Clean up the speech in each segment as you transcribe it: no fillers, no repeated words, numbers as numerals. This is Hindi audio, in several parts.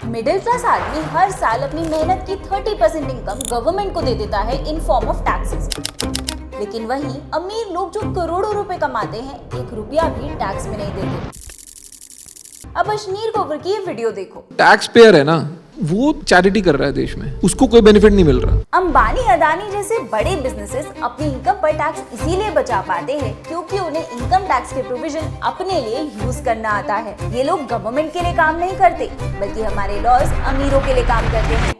मिडिल क्लास आदमी हर साल अपनी मेहनत की 30% इनकम गवर्नमेंट को दे देता है इन फॉर्म ऑफ टैक्सेस। लेकिन वहीं अमीर लोग जो करोड़ों रुपए कमाते हैं, 1 रुपया भी टैक्स में नहीं देते। अब अशनीर कोवर की ये वीडियो देखो। टैक्स पेयर है ना, वो चैरिटी कर रहा है देश में, उसको कोई बेनिफिट नहीं मिल रहा। अंबानी अदानी जैसे बड़े बिजनेसेस अपनी इनकम पर टैक्स इसीलिए बचा पाते हैं क्योंकि उन्हें इनकम टैक्स के प्रोविजन अपने लिए यूज करना आता है। ये लोग गवर्नमेंट के लिए काम नहीं करते, बल्कि हमारे लॉज अमीरों के लिए काम करते हैं।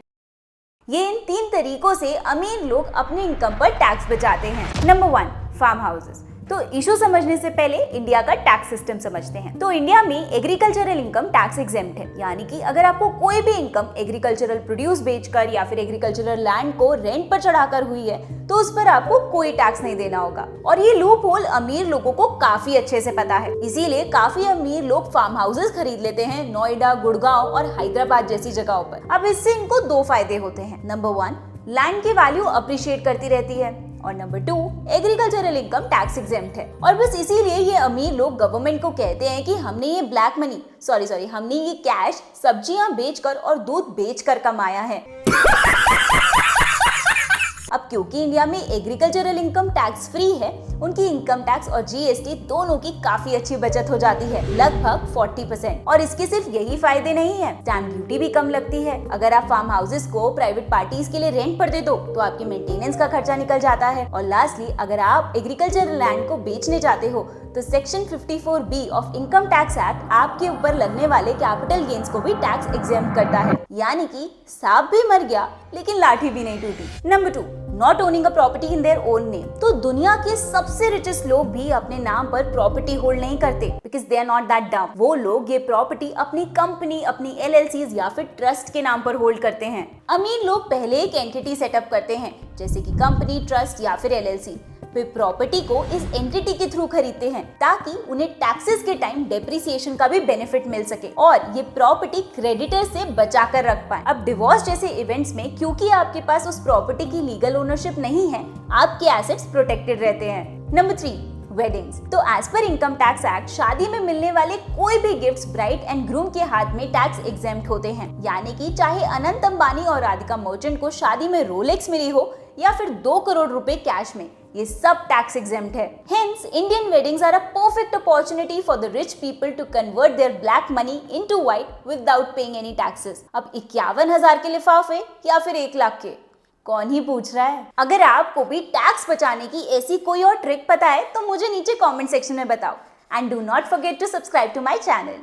ये इन 3 तरीकों से अमीर लोग अपनी इनकम पर टैक्स बचाते हैं। Number 1, farm houses. तो इशू समझने से पहले इंडिया का टैक्स सिस्टम समझते हैं। तो इंडिया में एग्रीकल्चरल इनकम टैक्स एग्जेम्प्ट है, यानी कि अगर आपको कोई भी इनकम एग्रीकल्चरल प्रोड्यूस बेचकर या फिर एग्रीकल्चरल लैंड को रेंट पर चढ़ाकर हुई है तो उस पर आपको कोई टैक्स नहीं देना होगा। और ये लूप होल अमीर लोगों को काफी अच्छे से पता है, इसीलिए काफी अमीर लोग फार्म हाउसेस खरीद लेते हैं नोएडा, गुड़गांव और हैदराबाद जैसी जगहों पर। अब इससे इनको 2 फायदे होते हैं। नंबर 1, लैंड की वैल्यू अप्रिशिएट करती रहती है, और number 2, agricultural income tax exempt है। और बस इसीलिए ये अमीर लोग गवर्नमेंट को कहते हैं कि हमने ये ब्लैक मनी हमने ये कैश सब्जियां बेचकर और दूध बेचकर कमाया है। अब क्योंकि इंडिया में एग्रीकल्चरल इनकम टैक्स फ्री है, उनकी इनकम टैक्स और जीएसटी दोनों की काफी अच्छी बचत हो जाती है, लगभग 40%। और इसके सिर्फ यही फायदे नहीं है, स्टैम्प ड्यूटी भी कम लगती है। अगर आप फार्म हाउसेस को प्राइवेट पार्टीज के लिए रेंट पर दे दो तो आपके मेंटेनेंस का खर्चा निकल जाता है। और लास्टली, अगर आप एग्रीकल्चरल लैंड को बेचने जाते हो तो section 54B of income tax act आपके ऊपर लगने वाले कैपिटल गेन्स को भी टैक्स एग्जेम्प्ट करता है, यानी कि सांप भी मर गया लेकिन लाठी भी नहीं टूटी। Number 2, not owning a property in their own name. तो दुनिया के सबसे रिचेस्ट लोग भी अपने नाम पर प्रॉपर्टी होल्ड नहीं करते, because they are not that dumb. वो लोग ये प्रॉपर्टी अपनी कंपनी, अपनी LLCs या फिर ट्रस्ट के नाम पर होल्ड करते हैं। अमीर लोग पहले एक एंटिटी सेटअप करते हैं, जैसे कि कंपनी, ट्रस्ट या फिर LLC। वे प्रॉपर्टी को इस एंटिटी के थ्रू खरीदते हैं ताकि उन्हें टैक्सेस के टाइम डेप्रिसिएशन का भी बेनिफिट मिल सके और ये प्रॉपर्टी क्रेडिटर से बचा कर रख पाए। अब डिवोर्स जैसे इवेंट्स में क्योंकि आपके पास उस प्रॉपर्टी की लीगल ओनरशिप नहीं है, आपके एसेट्स प्रोटेक्टेड रहते हैं। Number 3, weddings. तो as per income tax act, शादी में मिलने वाले कोई भी गिफ्ट्स ब्राइड एंड ग्रूम के हाथ में टैक्स एग्जेम्प्ट होते हैं, यानी कि चाहे अनंत अंबानी और राधिका मर्चेंट को शादी में रोलेक्स मिली हो या फिर 2 करोड़ रुपए कैश में, ये सब टैक्स एग्जेम्प्ट है। Hence, Indian weddings are a perfect opportunity for the rich people to convert their black money into white without paying any taxes। अब 51,000 के लिफाफे या फिर 1 लाख के, कौन ही पूछ रहा है। अगर आपको भी टैक्स बचाने की ऐसी कोई और ट्रिक पता है तो मुझे नीचे कमेंट सेक्शन में बताओ। And do not forget to subscribe to my channel.